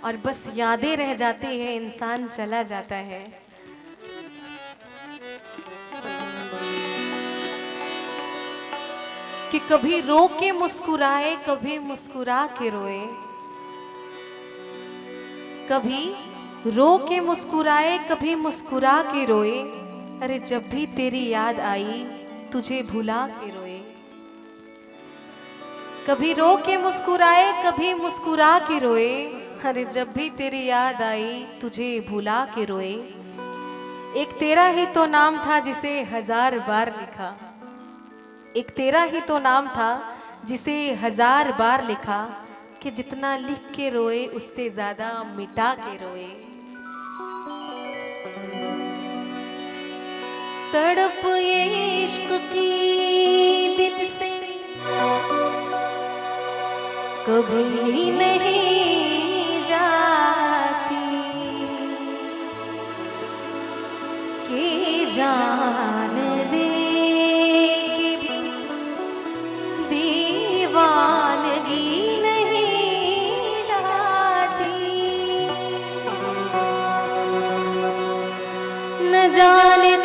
और बस यादें रह जाती हैं, इंसान चला जाता है। कि कभी रो के मुस्कुराए, कभी मुस्कुरा के रोए, कभी रो के मुस्कुराए, कभी मुस्कुरा के रोए। अरे जब भी तेरी याद आई तुझे भुला के रोए। कभी रो के मुस्कुराए, कभी मुस्कुरा के रोए। अरे जब भी तेरी याद आई तुझे भुला के रोए। एक तेरा ही तो नाम था जिसे 1000 बार लिखा। एक तेरा ही तो नाम था जिसे 1000 बार लिखा। कि जितना लिख के रोए उससे ज्यादा मिटा के रोए। तड़प ये इश्क की दिल से कभी नहीं जाती। के जान दे के भी दीवानगी नहीं जाती। न जाने